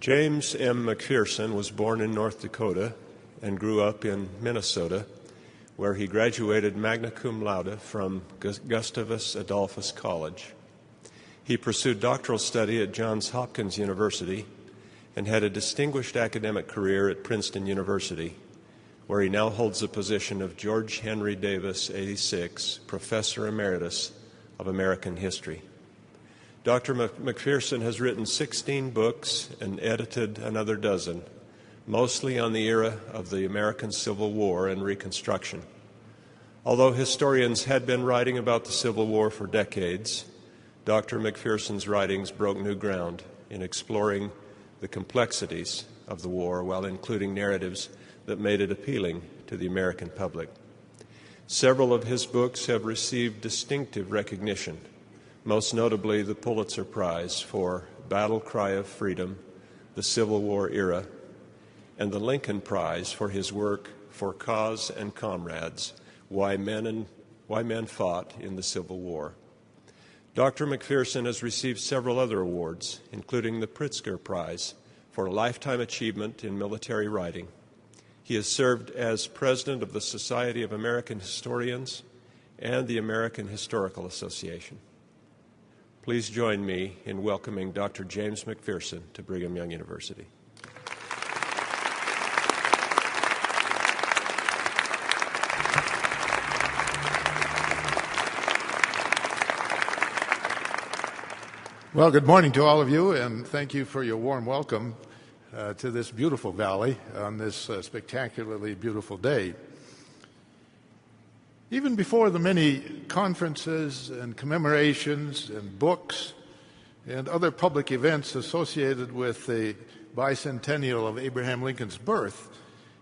James M. McPherson was born in North Dakota and grew up in Minnesota, where he graduated magna cum laude from Gustavus Adolphus College. He pursued doctoral study at Johns Hopkins University and had a distinguished academic career at Princeton University, where he now holds the position of George Henry Davis 86 Professor Emeritus of American History. Dr. McPherson has written 16 books and edited another dozen, mostly on the era of the American Civil War and Reconstruction. Although historians had been writing about the Civil War for decades, Dr. McPherson's writings broke new ground in exploring the complexities of the war while including narratives that made it appealing to the American public. Several of his books have received distinctive recognition, most notably the Pulitzer Prize for Battle Cry of Freedom, the Civil War Era, and the Lincoln Prize for his work For Cause and Comrades, Why Men Fought in the Civil War. Dr. McPherson has received several other awards, including the Pritzker Prize for Lifetime Achievement in Military Writing. He has served as president of the Society of American Historians and the American Historical Association. Please join me in welcoming Dr. James McPherson to Brigham Young University. Well, good morning to all of you, and thank you for your warm welcome to this beautiful valley on this spectacularly beautiful day. Even before the many conferences and commemorations and books and other public events associated with the bicentennial of Abraham Lincoln's birth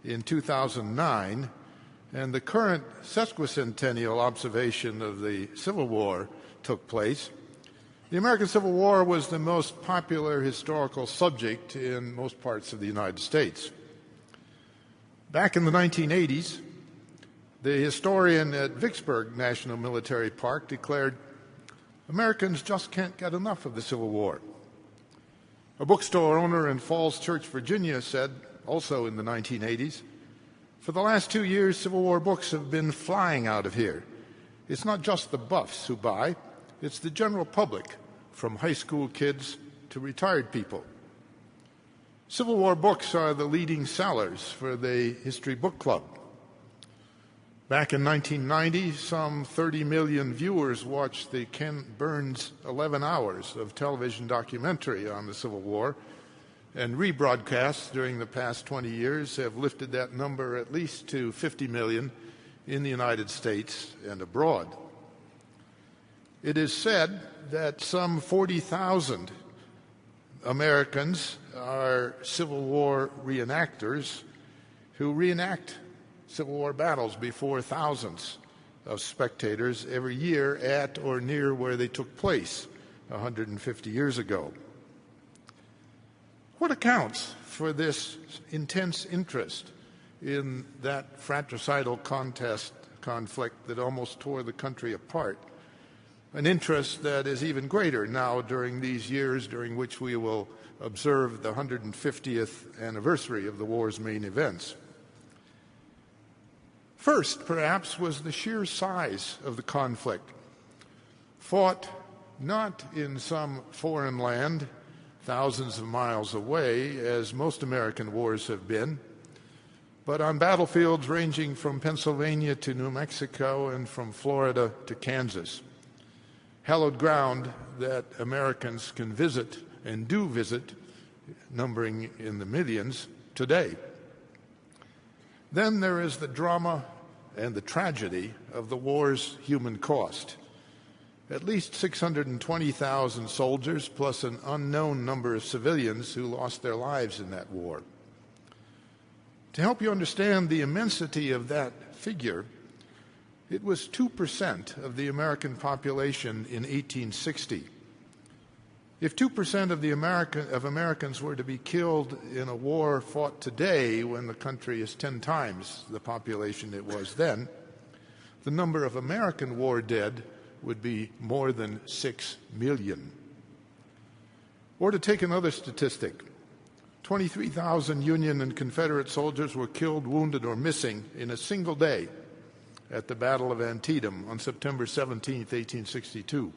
in 2009 and the current sesquicentennial observation of the Civil War took place, the American Civil War was the most popular historical subject in most parts of the United States. Back in the 1980s, the historian at Vicksburg National Military Park declared, "Americans just can't get enough of the Civil War." A bookstore owner in Falls Church, Virginia said, also in the 1980s, "For the last 2 years, Civil War books have been flying out of here. It's not just the buffs who buy, it's the general public, from high school kids to retired people." Civil War books are the leading sellers for the History Book Club. Back in 1990, some 30 million viewers watched the Ken Burns 11 hours of television documentary on the Civil War, and rebroadcasts during the past 20 years have lifted that number at least to 50 million in the United States and abroad. It is said that some 40,000 Americans are Civil War reenactors who reenact Civil War battles before thousands of spectators every year at or near where they took place 150 years ago. What accounts for this intense interest in that fratricidal conflict that almost tore the country apart? An interest that is even greater now during these years during which we will observe the 150th anniversary of the war's main events. First, perhaps, was the sheer size of the conflict, fought not in some foreign land thousands of miles away, as most American wars have been, but on battlefields ranging from Pennsylvania to New Mexico and from Florida to Kansas. Hallowed ground that Americans can visit and do visit, numbering in the millions today. Then there is the drama and the tragedy of the war's human cost. At least 620,000 soldiers, plus an unknown number of civilians who lost their lives in that war. To help you understand the immensity of that figure, it was 2% of the American population in 1860. If 2% of Americans were to be killed in a war fought today, when the country is 10 times the population it was then, the number of American war dead would be more than 6 million. Or to take another statistic, 23,000 Union and Confederate soldiers were killed, wounded, or missing in a single day at the Battle of Antietam on September 17, 1862.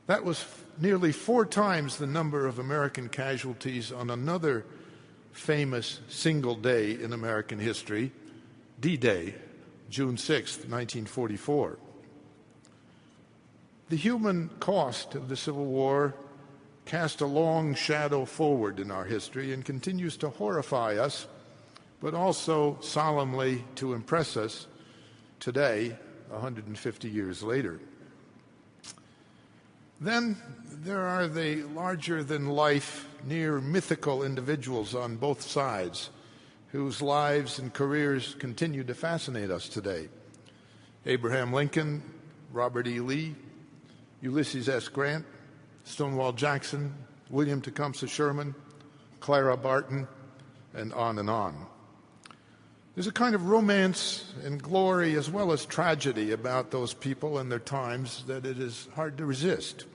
That was nearly 4 times the number of American casualties on another famous single day in American history, D-Day, June 6, 1944. The human cost of the Civil War cast a long shadow forward in our history and continues to horrify us, but also solemnly to impress us today, 150 years later. Then there are the larger-than-life, near mythical individuals on both sides whose lives and careers continue to fascinate us today. Abraham Lincoln, Robert E. Lee, Ulysses S. Grant, Stonewall Jackson, William Tecumseh Sherman, Clara Barton, and on and on. There's a kind of romance and glory as well as tragedy about those people and their times that it is hard to resist.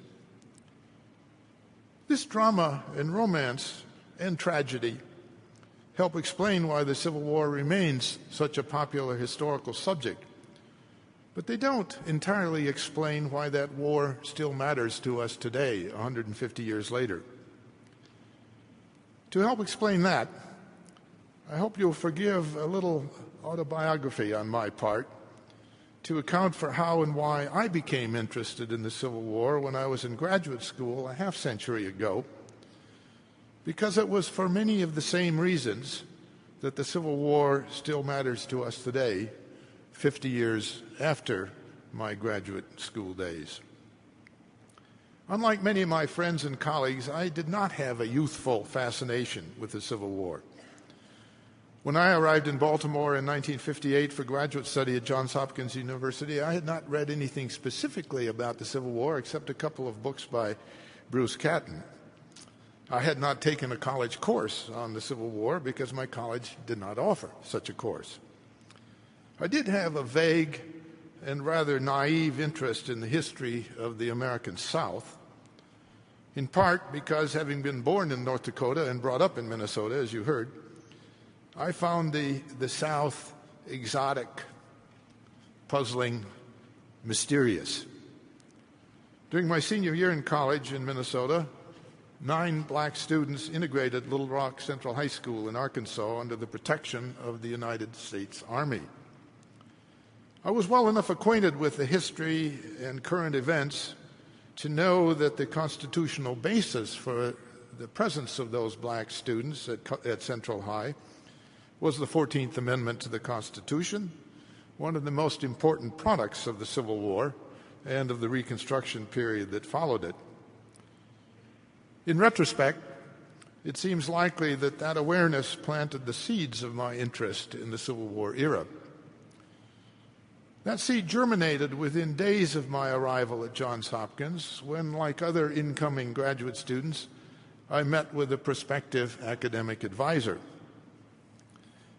This drama and romance and tragedy help explain why the Civil War remains such a popular historical subject. But they don't entirely explain why that war still matters to us today, 150 years later. To help explain that, I hope you'll forgive a little autobiography on my part to account for how and why I became interested in the Civil War when I was in graduate school a half-century ago, because it was for many of the same reasons that the Civil War still matters to us today, 50 years after my graduate school days. Unlike many of my friends and colleagues, I did not have a youthful fascination with the Civil War. When I arrived in Baltimore in 1958 for graduate study at Johns Hopkins University, I had not read anything specifically about the Civil War except a couple of books by Bruce Catton. I had not taken a college course on the Civil War because my college did not offer such a course. I did have a vague and rather naive interest in the history of the American South, in part because, having been born in North Dakota and brought up in Minnesota, as you heard, I found the South exotic, puzzling, mysterious. During my senior year in college in Minnesota, 9 black students integrated Little Rock Central High School in Arkansas under the protection of the United States Army. I was well enough acquainted with the history and current events to know that the constitutional basis for the presence of those black students at Central High was the 14th Amendment to the Constitution, one of the most important products of the Civil War and of the Reconstruction period that followed it. In retrospect, it seems likely that that awareness planted the seeds of my interest in the Civil War era. That seed germinated within days of my arrival at Johns Hopkins when, like other incoming graduate students, I met with a prospective academic advisor.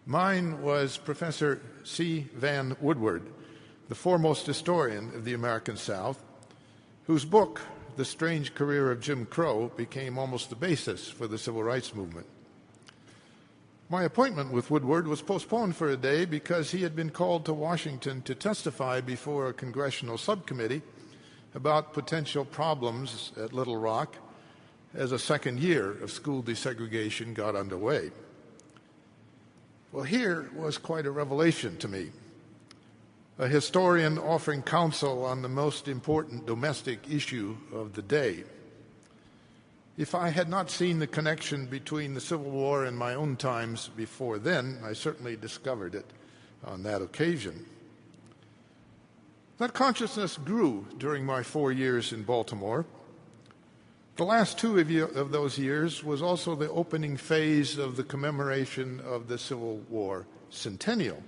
Mine was Professor C. Van Woodward, the foremost historian of the American South, whose book, The Strange Career of Jim Crow, became almost the basis for the Civil Rights Movement. My appointment with Woodward was postponed for a day because he had been called to Washington to testify before a congressional subcommittee about potential problems at Little Rock as a second year of school desegregation got underway. Well, here was quite a revelation to me. A historian offering counsel on the most important domestic issue of the day. If I had not seen the connection between the Civil War and my own times before then, I certainly discovered it on that occasion. That consciousness grew during my 4 years in Baltimore. The last 2 of those years was also the opening phase of the commemoration of the Civil War centennial.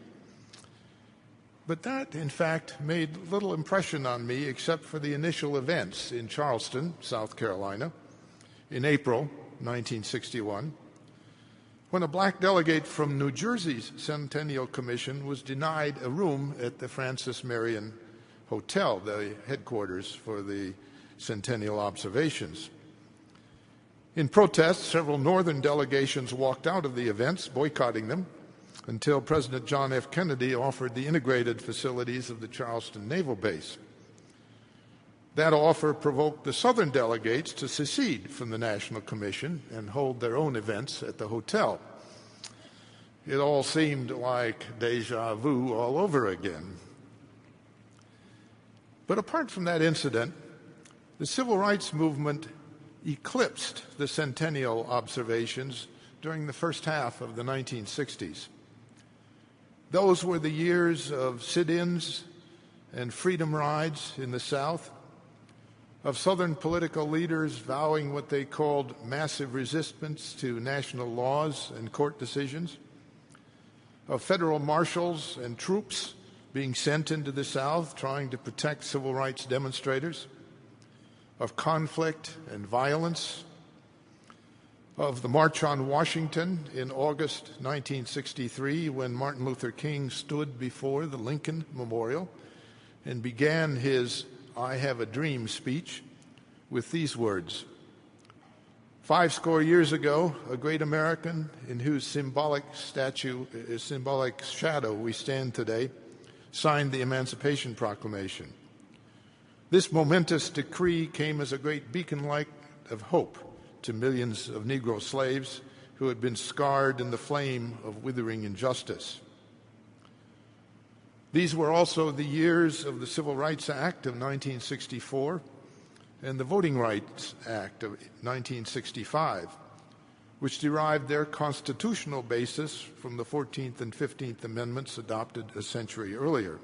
But that, in fact, made little impression on me except for the initial events in Charleston, South Carolina, in April 1961, when a black delegate from New Jersey's Centennial Commission was denied a room at the Francis Marion Hotel, the headquarters for the Centennial observations. In protest, several northern delegations walked out of the events, boycotting them, until President John F. Kennedy offered the integrated facilities of the Charleston Naval Base. That offer provoked the southern delegates to secede from the National Commission and hold their own events at the hotel. It all seemed like deja vu all over again. But apart from that incident, the civil rights movement eclipsed the centennial observations during the first half of the 1960s. Those were the years of sit-ins and freedom rides in the South, of Southern political leaders vowing what they called massive resistance to national laws and court decisions, of federal marshals and troops being sent into the South trying to protect civil rights demonstrators, of conflict and violence, of the March on Washington in August 1963 when Martin Luther King stood before the Lincoln Memorial and began his I Have a Dream speech with these words: 50 years ago, a great American in whose symbolic shadow we stand today signed the Emancipation Proclamation. This momentous decree came as a great beacon light of hope to millions of Negro slaves who had been scarred in the flame of withering injustice. These were also the years of the Civil Rights Act of 1964 and the Voting Rights Act of 1965, which derived their constitutional basis from the 14th and 15th Amendments adopted a century earlier.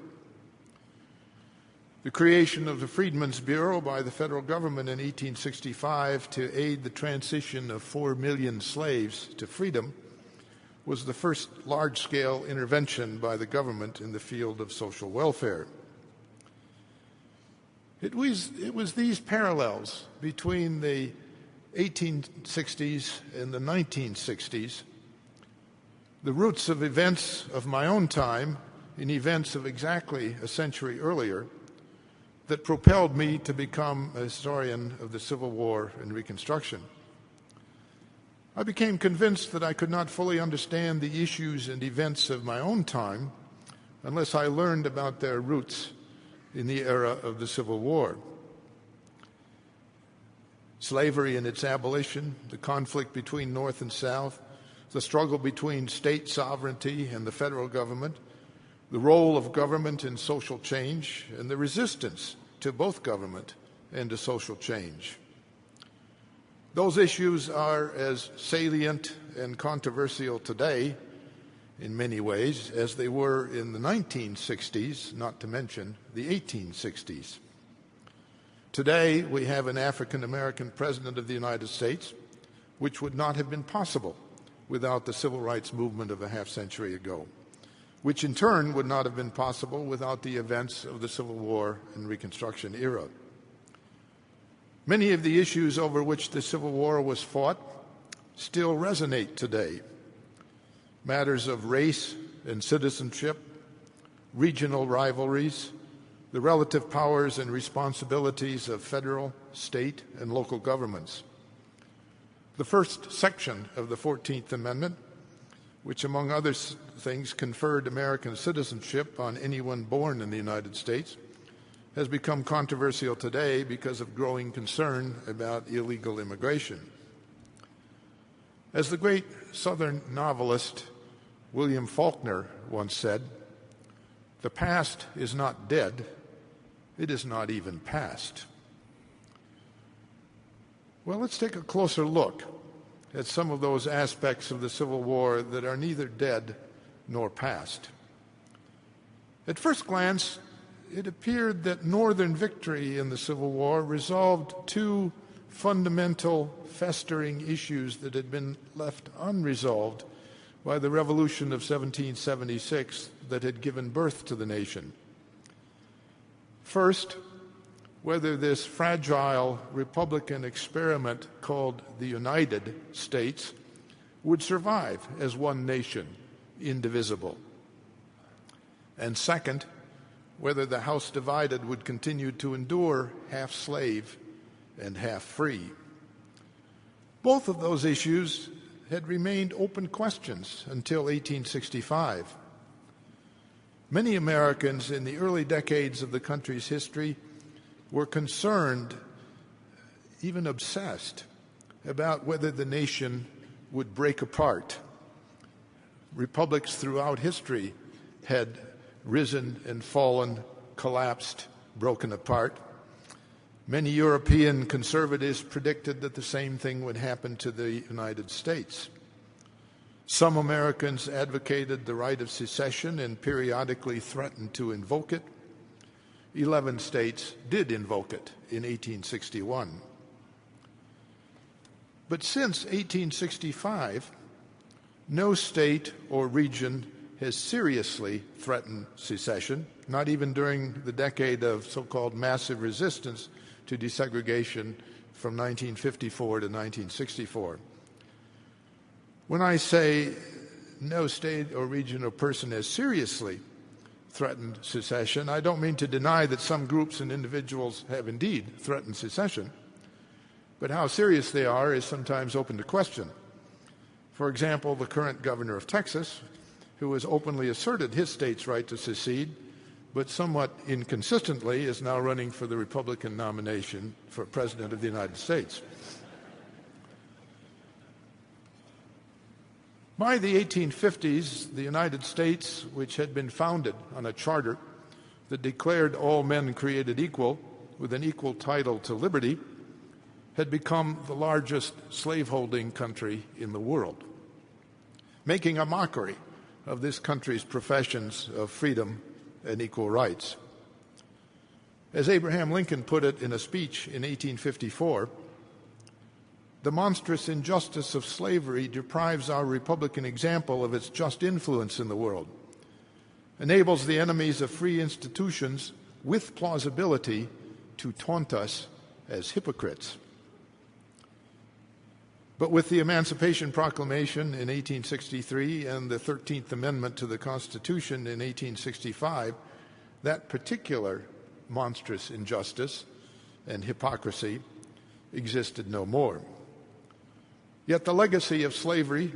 The creation of the Freedmen's Bureau by the federal government in 1865 to aid the transition of 4 million slaves to freedom was the first large-scale intervention by the government in the field of social welfare. It was these parallels between the 1860s and the 1960s, the roots of events of my own time in events of exactly a century earlier, that propelled me to become a historian of the Civil War and Reconstruction. I became convinced that I could not fully understand the issues and events of my own time unless I learned about their roots in the era of the Civil War. Slavery and its abolition, the conflict between North and South, the struggle between state sovereignty and the federal government, the role of government in social change, and the resistance to both government and to social change. Those issues are as salient and controversial today, in many ways, as they were in the 1960s, not to mention the 1860s. Today, we have an African American president of the United States, which would not have been possible without the civil rights movement of a half century ago, which in turn would not have been possible without the events of the Civil War and Reconstruction era. Many of the issues over which the Civil War was fought still resonate today. Matters of race and citizenship, regional rivalries, the relative powers and responsibilities of federal, state, and local governments. The first section of the 14th Amendment, which among other things conferred American citizenship on anyone born in the United States, has become controversial today because of growing concern about illegal immigration. As the great Southern novelist William Faulkner once said, "The past is not dead, it is not even past." Well, let's take a closer look at some of those aspects of the Civil War that are neither dead nor past. At first glance, it appeared that Northern victory in the Civil War resolved two fundamental festering issues that had been left unresolved by the Revolution of 1776 that had given birth to the nation. First, whether this fragile Republican experiment called the United States would survive as one nation, indivisible. And second, whether the house divided would continue to endure half slave and half free. both of those issues had remained open questions until 1865. Many Americans in the early decades of the country's history were concerned, even obsessed, about whether the nation would break apart. Republics throughout history had risen and fallen, collapsed, broken apart. Many European conservatives predicted that the same thing would happen to the United States. Some Americans advocated the right of secession and periodically threatened to invoke it. 11 states did invoke it in 1861. But since 1865, no state or region has seriously threatened secession, not even during the decade of so-called massive resistance to desegregation from 1954 to 1964. When I say no state or region or person has seriously threatened secession, I don't mean to deny that some groups and individuals have indeed threatened secession, but how serious they are is sometimes open to question. For example, the current governor of Texas, who has openly asserted his state's right to secede, but somewhat inconsistently is now running for the Republican nomination for President of the United States. By the 1850s, the United States, which had been founded on a charter that declared all men created equal with an equal title to liberty, had become the largest slaveholding country in the world, making a mockery of this country's professions of freedom and equal rights. As Abraham Lincoln put it in a speech in 1854, the monstrous injustice of slavery deprives our Republican example of its just influence in the world, enables the enemies of free institutions with plausibility to taunt us as hypocrites. But with the Emancipation Proclamation in 1863 and the 13th Amendment to the Constitution in 1865, that particular monstrous injustice and hypocrisy existed no more. Yet the legacy of slavery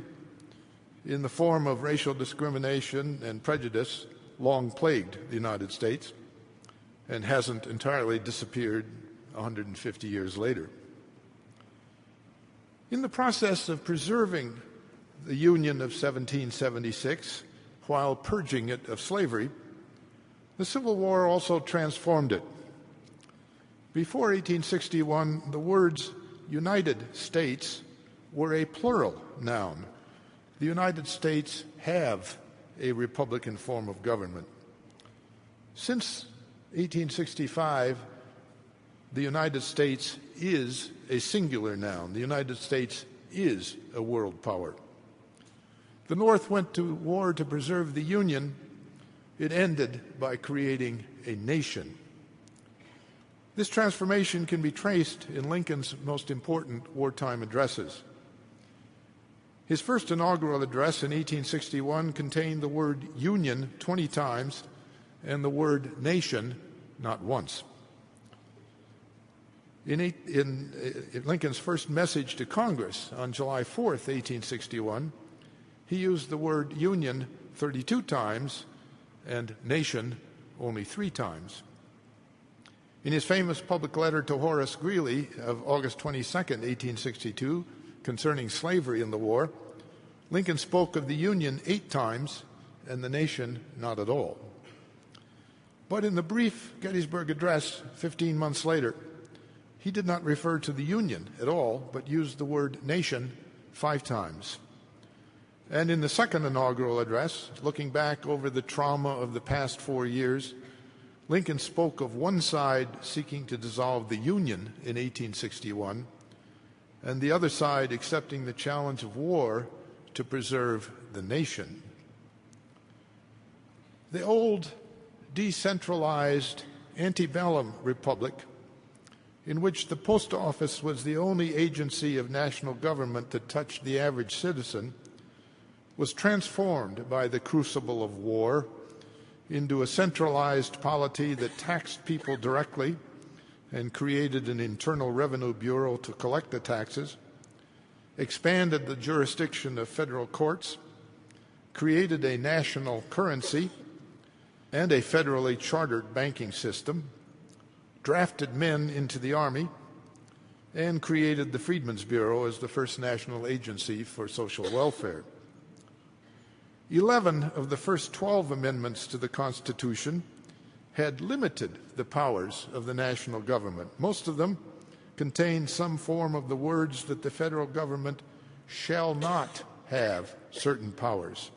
in the form of racial discrimination and prejudice long plagued the United States and hasn't entirely disappeared 150 years later. In the process of preserving the Union of 1776 while purging it of slavery, the Civil War also transformed it. Before 1861, the words United States were a plural noun. The United States have a republican form of government. Since 1865, the United States is a singular noun. The United States is a world power. The North went to war to preserve the Union. It ended by creating a nation. This transformation can be traced in Lincoln's most important wartime addresses. His first inaugural address in 1861 contained the word Union 20 times and the word nation not once. In Lincoln's first message to Congress on July 4th, 1861, he used the word Union 32 times and nation only 3 times. In his famous public letter to Horace Greeley of August 22nd, 1862, concerning slavery in the war, Lincoln spoke of the Union 8 times and the nation not at all. But in the brief Gettysburg Address 15 months later, he did not refer to the Union at all, but used the word nation 5 times. And in the second inaugural address, looking back over the trauma of the past 4 years, Lincoln spoke of one side seeking to dissolve the Union in 1861 and the other side accepting the challenge of war to preserve the nation. The old, decentralized, antebellum republic, in which the post office was the only agency of national government that touched the average citizen, was transformed by the crucible of war into a centralized polity that taxed people directly and created an internal revenue bureau to collect the taxes, expanded the jurisdiction of federal courts, created a national currency and a federally chartered banking system, drafted men into the Army, and created the Freedmen's Bureau as the first national agency for social welfare. 11 of the first 12 amendments to the Constitution had limited the powers of the national government. Most of them contained some form of the words that the federal government shall not have certain powers.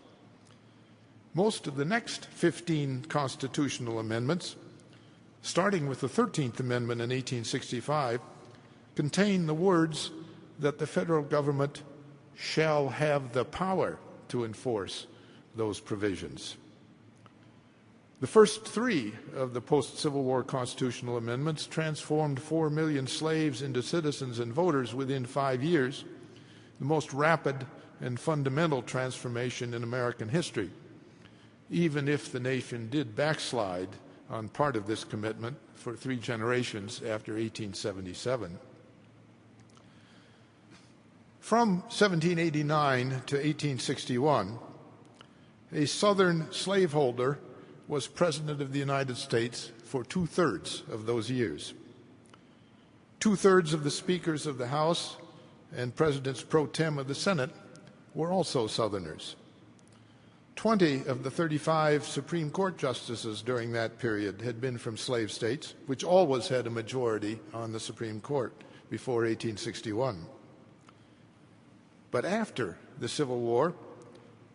Most of the next 15 constitutional amendments, starting with the 13th Amendment in 1865, contain the words that the federal government shall have the power to enforce those provisions. The first three of the post-Civil War constitutional amendments transformed 4 million slaves into citizens and voters within 5 years, the most rapid and fundamental transformation in American history, even if the nation did backslide on part of this commitment for 3 generations after 1877. From 1789 to 1861, a Southern slaveholder was President of the United States for 2/3 of those years. 2/3 of the speakers of the House and presidents pro tem of the Senate were also Southerners. 20 of the 35 Supreme Court justices during that period had been from slave states, which always had a majority on the Supreme Court before 1861. But after the Civil War,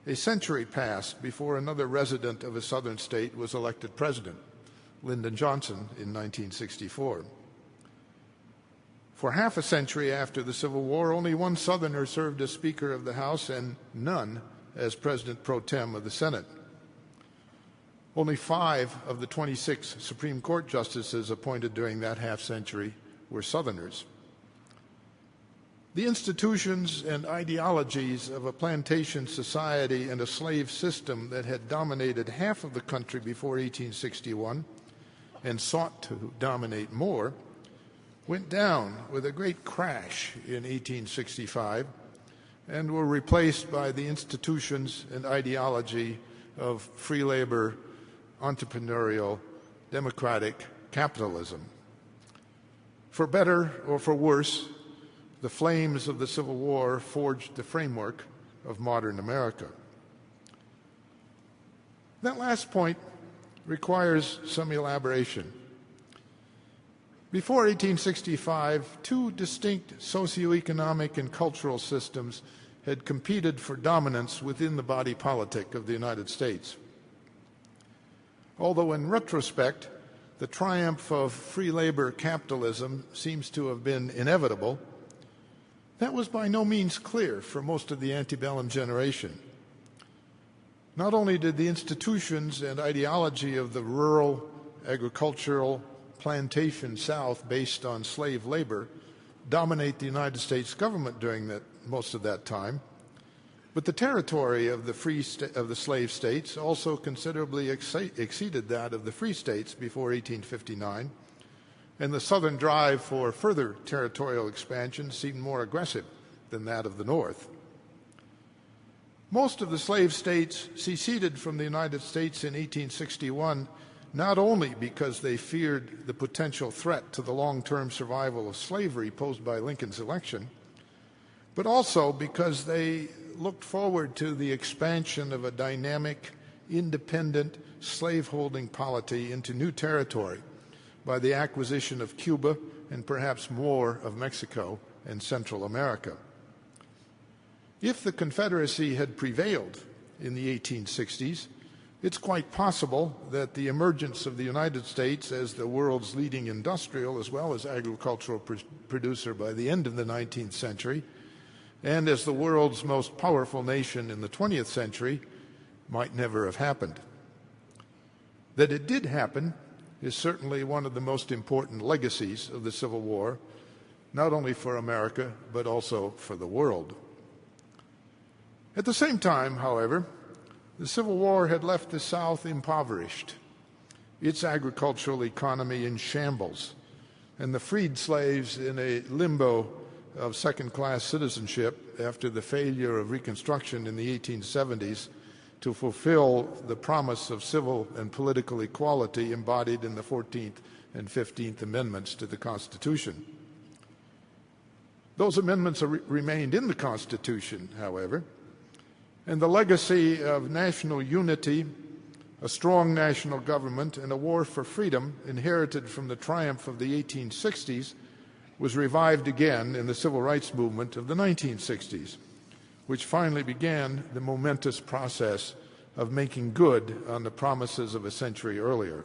a century passed before another resident of a Southern state was elected president, Lyndon Johnson, in 1964. For half a century after the Civil War, only one Southerner served as Speaker of the House and none as President pro tem of the Senate. Only 5 of the 26 Supreme Court justices appointed during that half-century were Southerners. The institutions and ideologies of a plantation society and a slave system that had dominated half of the country before 1861 and sought to dominate more went down with a great crash in 1865 and were replaced by the institutions and ideology of free labor, entrepreneurial, democratic capitalism. For better or for worse, the flames of the Civil War forged the framework of modern America. That last point requires some elaboration. Before 1865, 2 distinct socioeconomic and cultural systems had competed for dominance within the body politic of the United States. Although in retrospect, the triumph of free labor capitalism seems to have been inevitable, that was by no means clear for most of the antebellum generation. Not only did the institutions and ideology of the rural, agricultural, plantation South based on slave labor dominate the United States government during most of that time, but the territory of the slave states also considerably exceeded that of the free states before 1859, and the Southern drive for further territorial expansion seemed more aggressive than that of the North. Most of the slave states seceded from the United States in 1861 not only because they feared the potential threat to the long-term survival of slavery posed by Lincoln's election, but also because they looked forward to the expansion of a dynamic, independent slaveholding polity into new territory by the acquisition of Cuba and perhaps more of Mexico and Central America. If the Confederacy had prevailed in the 1860s, it's quite possible that the emergence of the United States as the world's leading industrial as well as agricultural producer by the end of the 19th century and as the world's most powerful nation in the 20th century might never have happened. That it did happen is certainly one of the most important legacies of the Civil War, not only for America, but also for the world. At the same time, however, the Civil War had left the South impoverished, its agricultural economy in shambles, and the freed slaves in a limbo of second-class citizenship after the failure of Reconstruction in the 1870s to fulfill the promise of civil and political equality embodied in the 14th and 15th Amendments to the Constitution. Those amendments remained in the Constitution, however, and the legacy of national unity, a strong national government, and a war for freedom inherited from the triumph of the 1860s was revived again in the civil rights movement of the 1960s, which finally began the momentous process of making good on the promises of a century earlier.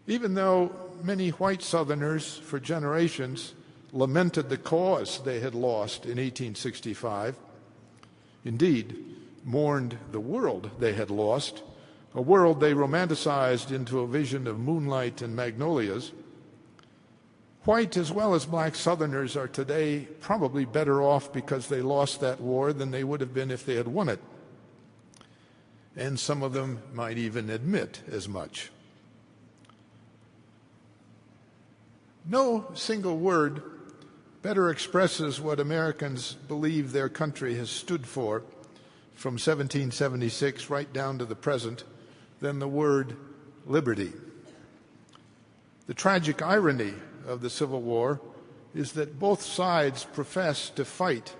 Even though many white Southerners for generations lamented the cause they had lost in 1865, indeed, mourned the world they had lost, a world they romanticized into a vision of moonlight and magnolias, white as well as black Southerners are today probably better off because they lost that war than they would have been if they had won it. And some of them might even admit as much. No single word better expresses what Americans believe their country has stood for from 1776 right down to the present than the word liberty. The tragic irony of the Civil War is that both sides profess to fight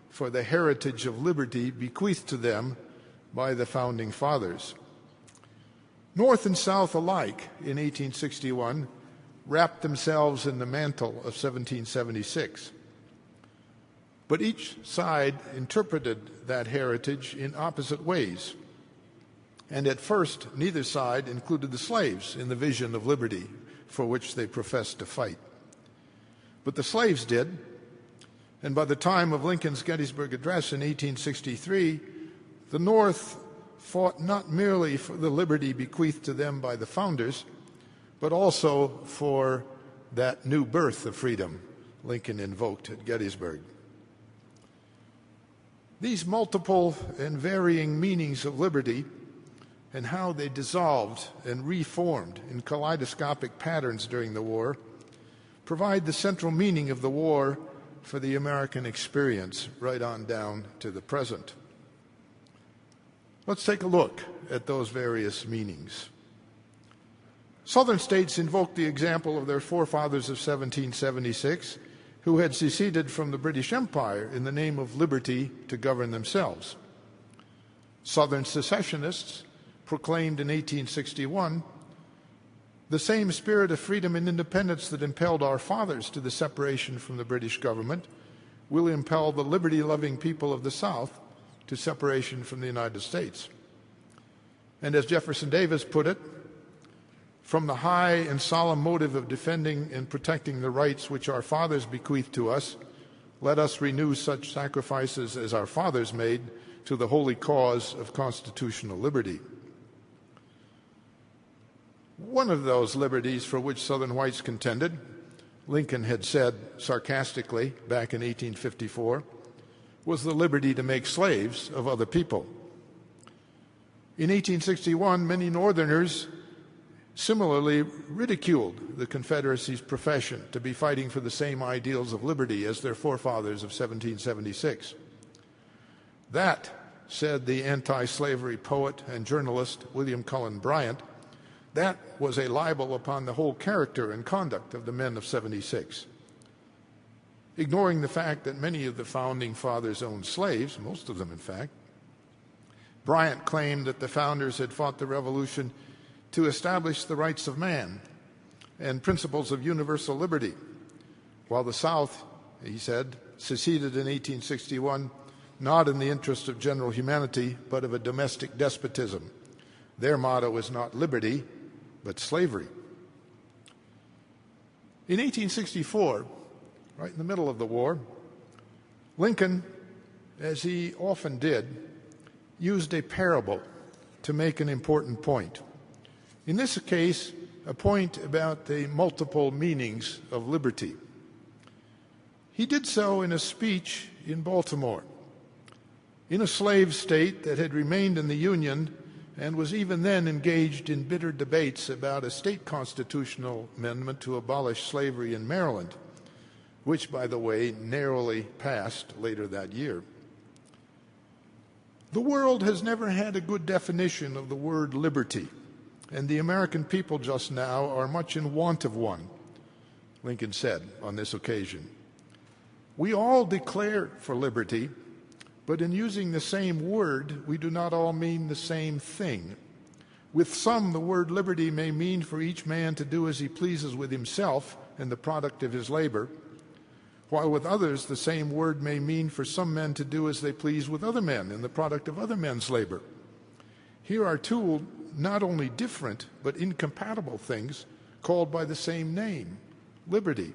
for the heritage of liberty bequeathed to them by the Founding Fathers. North and South alike in 1861 wrapped themselves in the mantle of 1776. But each side interpreted that heritage in opposite ways. And at first, neither side included the slaves in the vision of liberty for which they professed to fight. But the slaves did, and by the time of Lincoln's Gettysburg Address in 1863, the North fought not merely for the liberty bequeathed to them by the founders, but also for that new birth of freedom Lincoln invoked at Gettysburg. These multiple and varying meanings of liberty and how they dissolved and reformed in kaleidoscopic patterns during the war provide the central meaning of the war for the American experience right on down to the present. Let's take a look at those various meanings. Southern states invoked the example of their forefathers of 1776 who had seceded from the British Empire in the name of liberty to govern themselves. Southern secessionists proclaimed in 1861 the same spirit of freedom and independence that impelled our fathers to the separation from the British government will impel the liberty-loving people of the South to separation from the United States. And as Jefferson Davis put it, from the high and solemn motive of defending and protecting the rights which our fathers bequeathed to us, let us renew such sacrifices as our fathers made to the holy cause of constitutional liberty. One of those liberties for which Southern whites contended, Lincoln had said sarcastically back in 1854, was the liberty to make slaves of other people. In 1861, many Northerners similarly ridiculed the Confederacy's profession to be fighting for the same ideals of liberty as their forefathers of 1776. That, said the anti-slavery poet and journalist William Cullen Bryant, that was a libel upon the whole character and conduct of the men of 76. Ignoring the fact that many of the Founding Fathers owned slaves, most of them in fact, Bryant claimed that the founders had fought the Revolution to establish the rights of man and principles of universal liberty, while the South, he said, seceded in 1861 not in the interest of general humanity, but of a domestic despotism. Their motto is not liberty, but slavery. In 1864, right in the middle of the war, Lincoln, as he often did, used a parable to make an important point. In this case, a point about the multiple meanings of liberty. He did so in a speech in Baltimore, in a slave state that had remained in the Union and was even then engaged in bitter debates about a state constitutional amendment to abolish slavery in Maryland. which, by the way, narrowly passed later that year. The world has never had a good definition of the word liberty, and the American people just now are much in want of one, Lincoln said on this occasion. We all declare for liberty, but in using the same word, we do not all mean the same thing. With some, the word liberty may mean for each man to do as he pleases with himself and the product of his labor, while with others, the same word may mean for some men to do as they please with other men and the product of other men's labor. Here are two not only different but incompatible things called by the same name, liberty.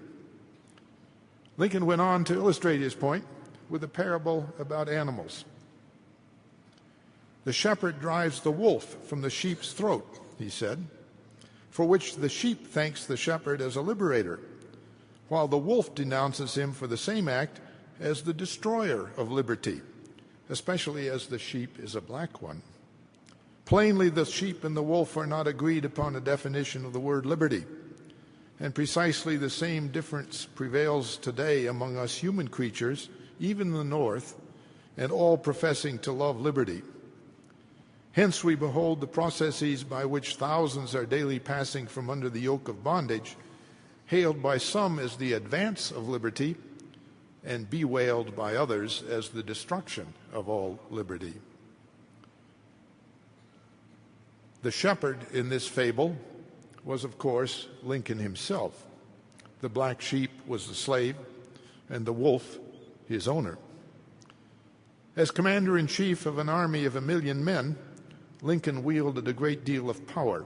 Lincoln went on to illustrate his point with a parable about animals. The shepherd drives the wolf from the sheep's throat, he said, for which the sheep thanks the shepherd as a liberator, while the wolf denounces him for the same act as the destroyer of liberty, especially as the sheep is a black one. Plainly, the sheep and the wolf are not agreed upon a definition of the word liberty, and precisely the same difference prevails today among us human creatures, even in the North, and all professing to love liberty. Hence we behold the processes by which thousands are daily passing from under the yoke of bondage, hailed by some as the advance of liberty, and bewailed by others as the destruction of all liberty. The shepherd in this fable was, of course, Lincoln himself. The black sheep was the slave, and the wolf his owner. As commander-in-chief of an army of 1 million men, Lincoln wielded a great deal of power.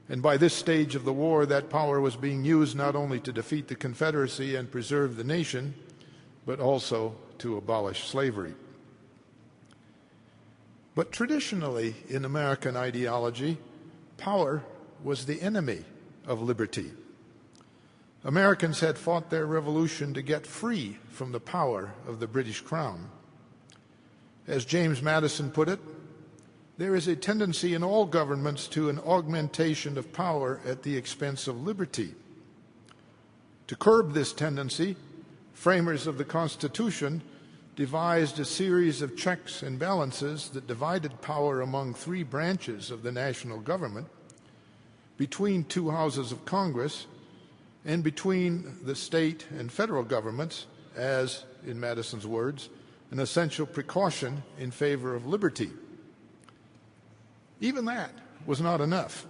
And by this stage of the war, that power was being used not only to defeat the Confederacy and preserve the nation, but also to abolish slavery. But traditionally, in American ideology, power was the enemy of liberty. Americans had fought their revolution to get free from the power of the British Crown. As James Madison put it, there is a tendency in all governments to an augmentation of power at the expense of liberty. To curb this tendency, framers of the Constitution devised a series of checks and balances that divided power among three branches of the national government, between two houses of Congress, and between the state and federal governments as, in Madison's words, an essential precaution in favor of liberty. Even that was not enough.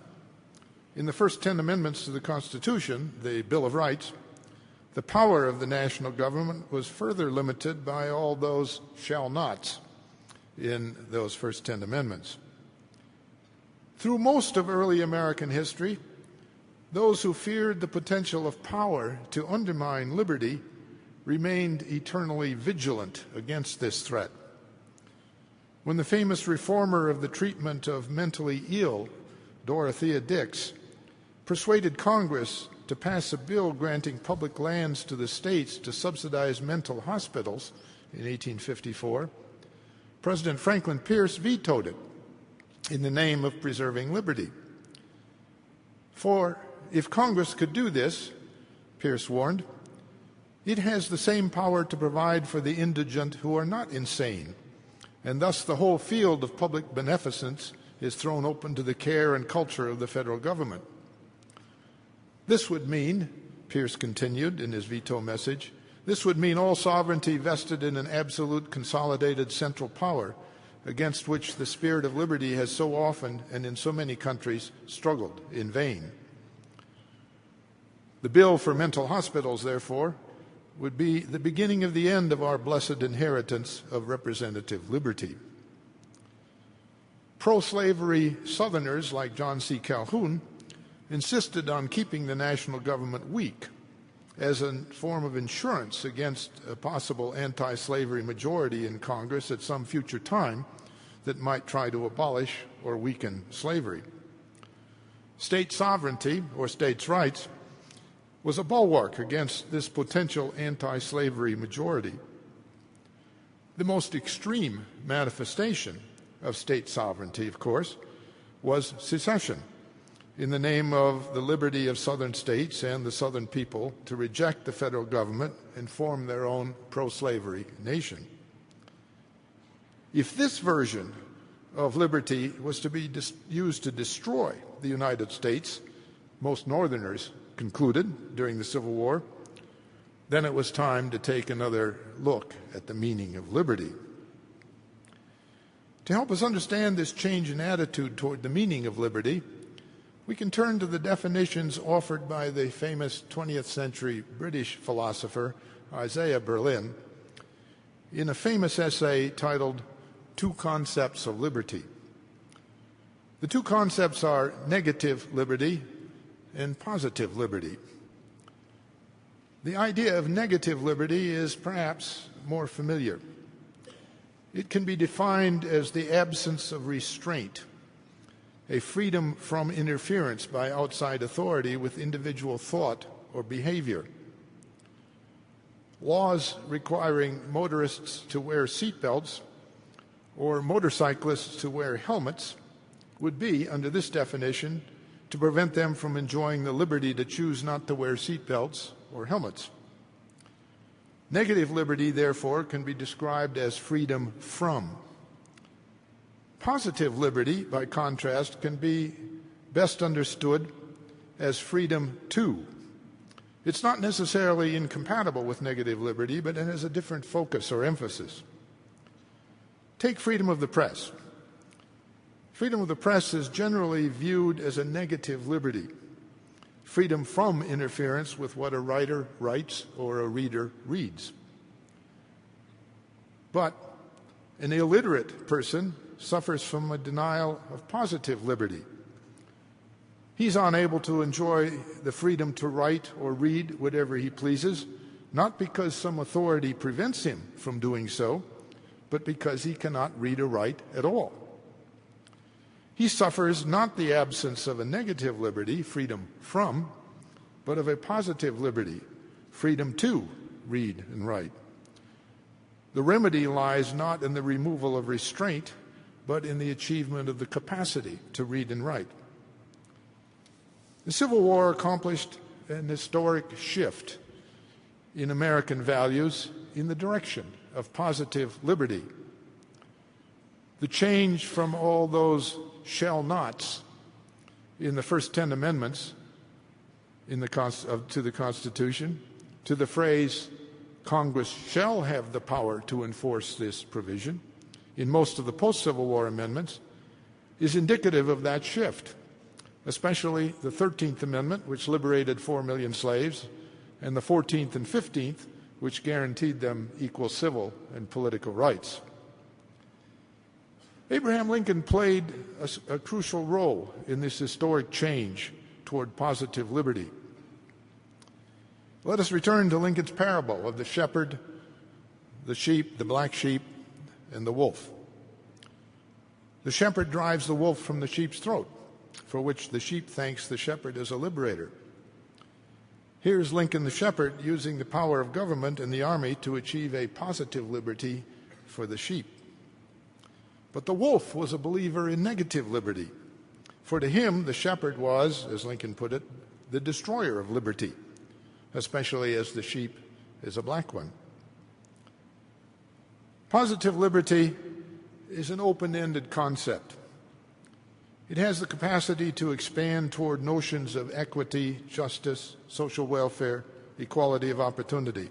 In the first 10 amendments to the Constitution, the Bill of Rights, the power of the national government was further limited by all those shall nots in those first 10 amendments. Through most of early American history, those who feared the potential of power to undermine liberty remained eternally vigilant against this threat. When the famous reformer of the treatment of mentally ill, Dorothea Dix, persuaded Congress to pass a bill granting public lands to the states to subsidize mental hospitals in 1854, President Franklin Pierce vetoed it in the name of preserving liberty. For if Congress could do this, Pierce warned, it has the same power to provide for the indigent who are not insane, and thus the whole field of public beneficence is thrown open to the care and culture of the federal government. This would mean, Pierce continued in his veto message, this would mean all sovereignty vested in an absolute consolidated central power against which the spirit of liberty has so often and in so many countries struggled in vain. The bill for mental hospitals, therefore, would be the beginning of the end of our blessed inheritance of representative liberty. Pro-slavery Southerners like John C. Calhoun insisted on keeping the national government weak as a form of insurance against a possible anti-slavery majority in Congress at some future time that might try to abolish or weaken slavery. State sovereignty, or states' rights, was a bulwark against this potential anti-slavery majority. The most extreme manifestation of state sovereignty, of course, was secession, in the name of the liberty of southern states and the southern people to reject the federal government and form their own pro-slavery nation. If this version of liberty was to be used to destroy the United States, most Northerners concluded during the Civil War, then it was time to take another look at the meaning of liberty. To help us understand this change in attitude toward the meaning of liberty, we can turn to the definitions offered by the famous 20th century British philosopher Isaiah Berlin in a famous essay titled Two Concepts of Liberty. The two concepts are negative liberty and positive liberty. The idea of negative liberty is perhaps more familiar. It can be defined as the absence of restraint, a freedom from interference by outside authority with individual thought or behavior. Laws requiring motorists to wear seatbelts or motorcyclists to wear helmets would be, under this definition, to prevent them from enjoying the liberty to choose not to wear seatbelts or helmets. Negative liberty, therefore, can be described as freedom from. Positive liberty, by contrast, can be best understood as freedom to. It's not necessarily incompatible with negative liberty, but it has a different focus or emphasis. Take freedom of the press. Freedom of the press is generally viewed as a negative liberty, freedom from interference with what a writer writes or a reader reads. But an illiterate person suffers from a denial of positive liberty. He's unable to enjoy the freedom to write or read whatever he pleases, not because some authority prevents him from doing so, but because he cannot read or write at all. He suffers not the absence of a negative liberty, freedom from, but of a positive liberty, freedom to read and write. The remedy lies not in the removal of restraint, but in the achievement of the capacity to read and write. The Civil War accomplished an historic shift in American values in the direction of positive liberty. The change from all those shall nots in the first 10 amendments to the Constitution to the phrase, Congress shall have the power to enforce this provision, in most of the post-Civil War amendments, is indicative of that shift, especially the 13th Amendment, which liberated 4 million slaves, and the 14th and 15th, which guaranteed them equal civil and political rights. Abraham Lincoln played a crucial role in this historic change toward positive liberty. Let us return to Lincoln's parable of the shepherd, the sheep, the black sheep, and the wolf. The shepherd drives the wolf from the sheep's throat, for which the sheep thanks the shepherd as a liberator. Here's Lincoln the shepherd using the power of government and the army to achieve a positive liberty for the sheep. But the wolf was a believer in negative liberty, for to him the shepherd was, as Lincoln put it, the destroyer of liberty, especially as the sheep is a black one. Positive liberty is an open-ended concept. It has the capacity to expand toward notions of equity, justice, social welfare, equality of opportunity.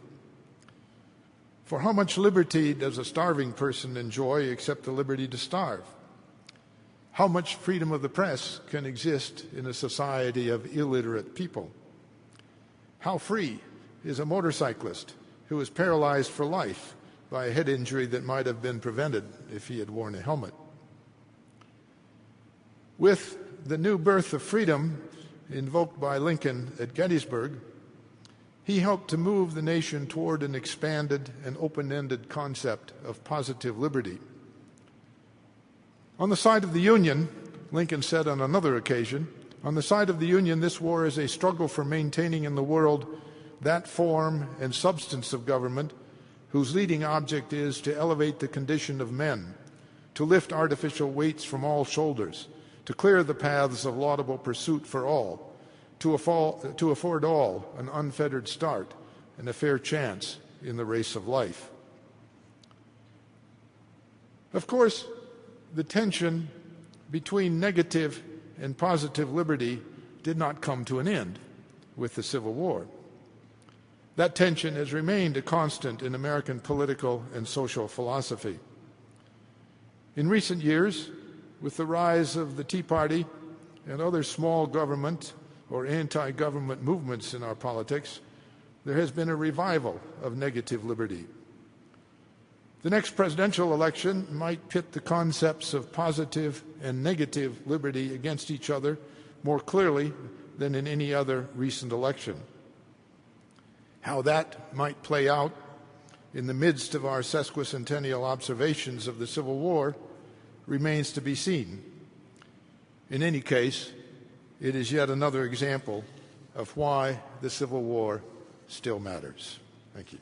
For how much liberty does a starving person enjoy except the liberty to starve? How much freedom of the press can exist in a society of illiterate people? How free is a motorcyclist who is paralyzed for life by a head injury that might have been prevented if he had worn a helmet? With the new birth of freedom invoked by Lincoln at Gettysburg, he helped to move the nation toward an expanded and open-ended concept of positive liberty. On the side of the Union, Lincoln said on another occasion, on the side of the Union, this war is a struggle for maintaining in the world that form and substance of government whose leading object is to elevate the condition of men, to lift artificial weights from all shoulders, to clear the paths of laudable pursuit for all, to afford all an unfettered start and a fair chance in the race of life. Of course, the tension between negative and positive liberty did not come to an end with the Civil War. That tension has remained a constant in American political and social philosophy. In recent years, with the rise of the Tea Party and other small government or anti-government movements in our politics, there has been a revival of negative liberty. The next presidential election might pit the concepts of positive and negative liberty against each other more clearly than in any other recent election. How that might play out in the midst of our sesquicentennial observations of the Civil War remains to be seen. In any case, it is yet another example of why the Civil War still matters. Thank you.